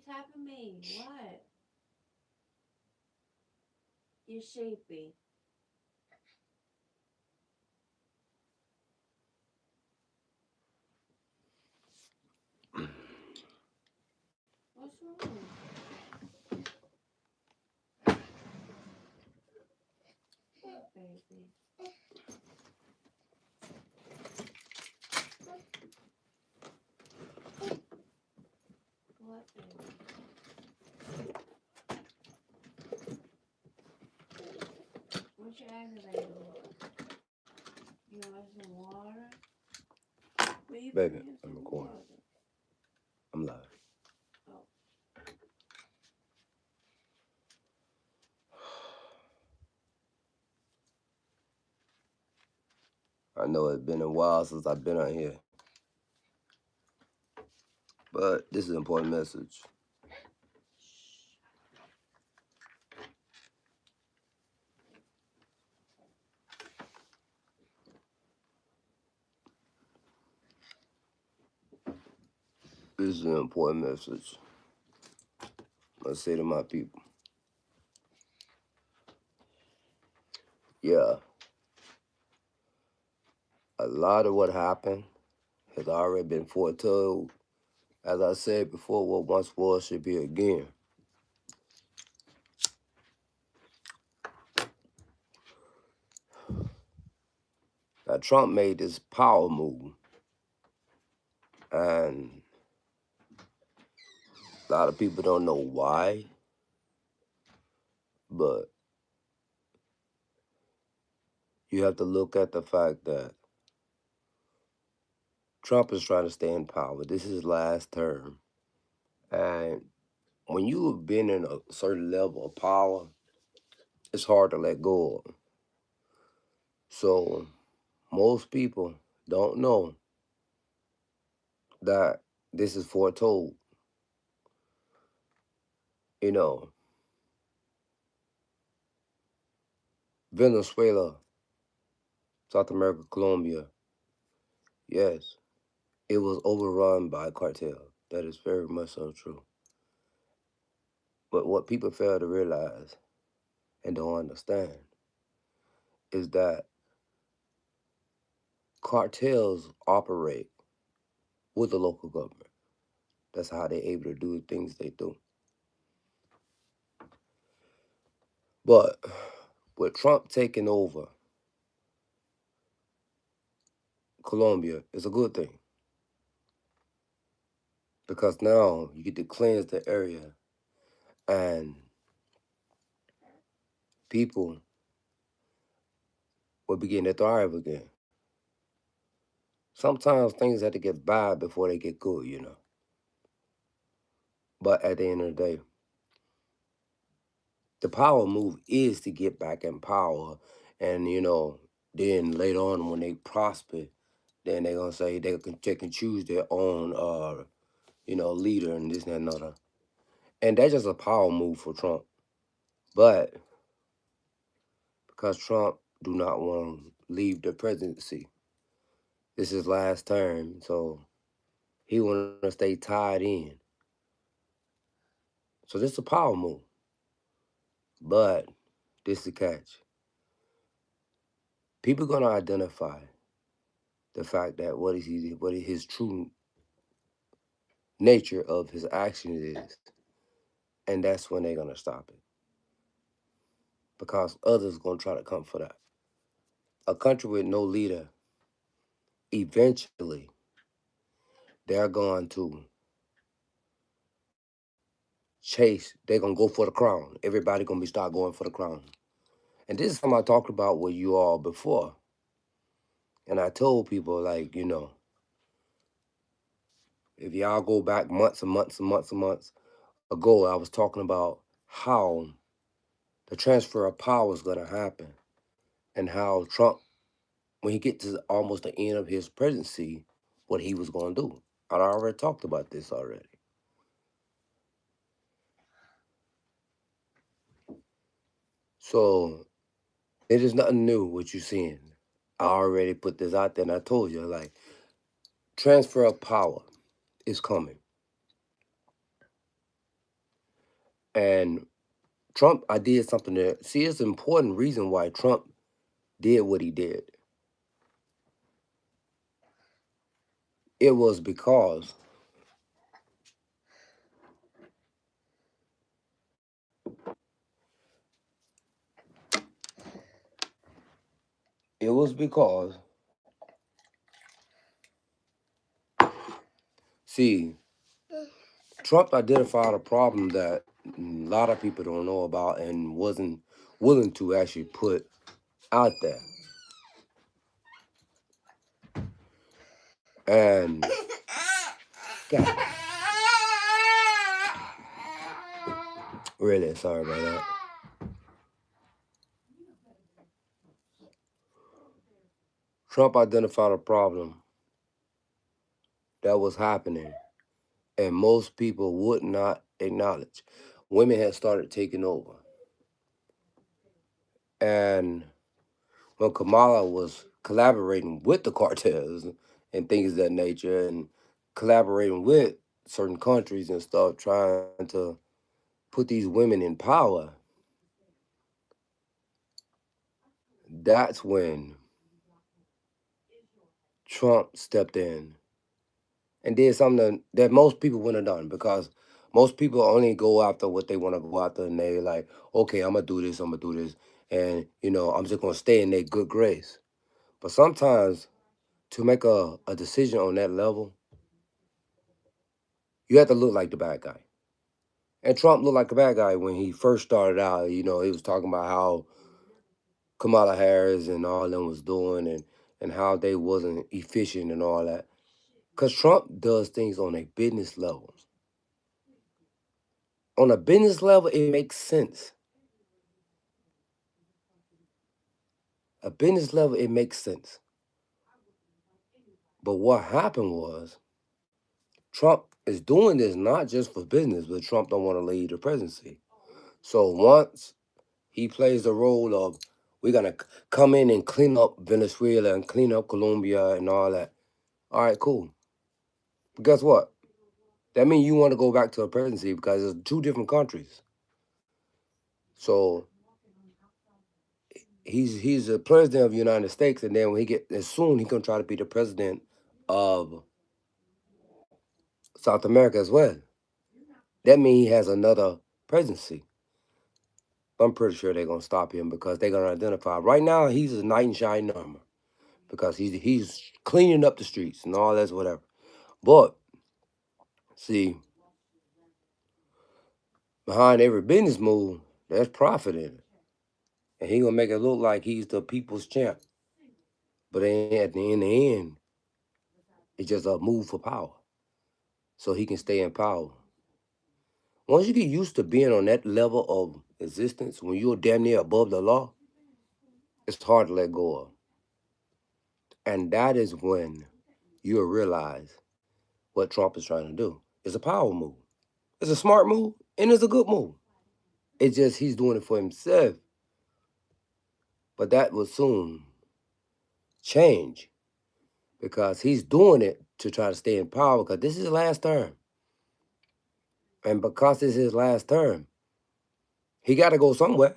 tapping me? What? You're sheepy. What's wrong? What, baby? What, baby? What you aggravated with? You want some water? Where you Baby, bring I'm some recording. water? I'm live. Oh, I know it's been a while since I've been on here, but this is an important message. This is an important message. I say to my people, yeah, a lot of what happened has already been foretold. As I said before, what once was should be again. Now, Trump made this power move, and a lot of people don't know why, but you have to look at the fact that Trump is trying to stay in power. This is his last term. And when you have been in a certain level of power, it's hard to let go of. So most people don't know that this is foretold. You know, Venezuela, South America, Colombia, yes, it was overrun by cartel. That is very much so true. But what people fail to realize and don't understand is that cartels operate with the local government. That's how they're able to do the things they do. But with Trump taking over Colombia, it's a good thing because now you get to cleanse the area and people will begin to thrive again. Sometimes things have to get bad before they get good, you know. But at the end of the day, the power move is to get back in power. And, then later on when they prosper, then they're going to say they can choose their own, leader and this and that and another. And that's just a power move for Trump. But because Trump do not want to leave the presidency, this is last term, so he want to stay tied in. So this is a power move. But this is the catch. People gonna identify the fact that what his true nature of his actions is, and that's when they're gonna stop it. Because others gonna try to come for that. A country with no leader, eventually, they're going to chase. They're gonna go for the crown. Everybody gonna be start going for the crown. And this is something I talked about with you all before. And I told people, like, if y'all go back months and months and months and months ago, I was talking about how the transfer of power is going to happen and how Trump, when he gets to almost the end of his presidency, what he was going to do. I already talked about this already. So it is nothing new what you're seeing. I already put this out there and I told you, like, transfer of power is coming. And Trump, I did something there. See, it's an important reason why Trump did what he did. It was because it was because see, Trump identified a problem that a lot of people don't know about and wasn't willing to actually put out there. And God, really sorry about that. Trump identified a problem that was happening and most people would not acknowledge. Women had started taking over. And when Kamala was collaborating with the cartels and things of that nature and collaborating with certain countries and stuff, trying to put these women in power, that's when Trump stepped in and did something that most people wouldn't have done because most people only go after what they want to go after and they like, okay, I'm gonna do this, I'm gonna do this, and I'm just gonna stay in their good grace. But sometimes to make a decision on that level, you have to look like the bad guy. And Trump looked like a bad guy when he first started out. He was talking about how Kamala Harris and all them was doing and how they wasn't efficient and all that. Because Trump does things on a business level. On a business level, it makes sense. A business level, it makes sense. But what happened was Trump is doing this not just for business, but Trump don't want to lead the presidency. So once he plays the role of we're gonna come in and clean up Venezuela and clean up Colombia and all that. All right, cool. But guess what? That means you want to go back to a presidency because it's two different countries. So he's the president of the United States, and then when soon he gonna try to be the president of South America as well. That means he has another presidency. I'm pretty sure they're gonna stop him because they're gonna identify. Right now, he's a knight in shining armor because he's cleaning up the streets and all that's whatever. But see, behind every business move, there's profit in it, and he gonna make it look like he's the people's champ. But at the end, it's just a move for power, so he can stay in power. Once you get used to being on that level of existence, when you're damn near above the law, it's hard to let go of. And that is when you'll realize what Trump is trying to do. It's a power move. It's a smart move, and it's a good move. It's just he's doing it for himself. But that will soon change because he's doing it to try to stay in power because this is his last term. And because it's his last term, he got to go somewhere.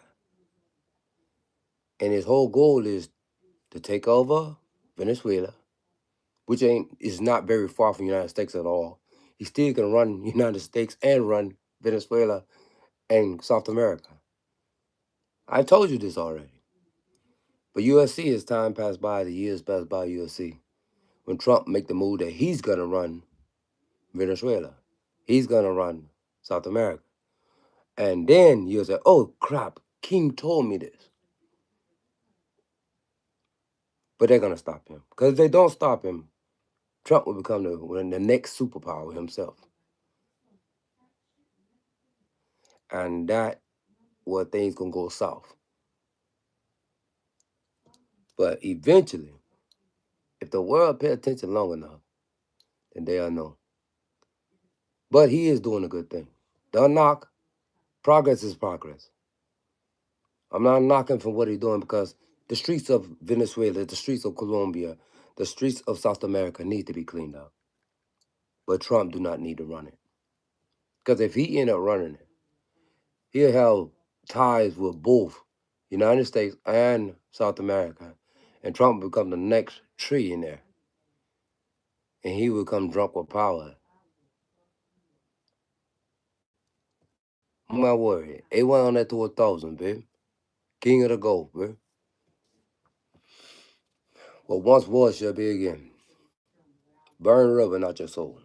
And his whole goal is to take over Venezuela, which is not very far from the United States at all. He's still going to run the United States and run Venezuela and South America. I told you this already. But USC, as time passed by, the years passed by USC, when Trump make the move that he's going to run Venezuela, he's going to run South America. And then you'll say, oh, crap, King told me this. But they're going to stop him. Because if they don't stop him, Trump will become the next superpower himself. And that where things going to go south. But eventually, if the world pay attention long enough, then they'll know. But he is doing a good thing. Don't knock. Progress is progress. I'm not knocking for what he's doing because the streets of Venezuela, the streets of Colombia, the streets of South America need to be cleaned up. But Trump do not need to run it. Because if he end up running it, He'll have ties with both United States and South America. And Trump will become the next trillionaire. And he will become drunk with power. My word. A1 on that to 1,000, babe. King of the Gulf, babe. What once was shall be again. Burn rubber, not your soul.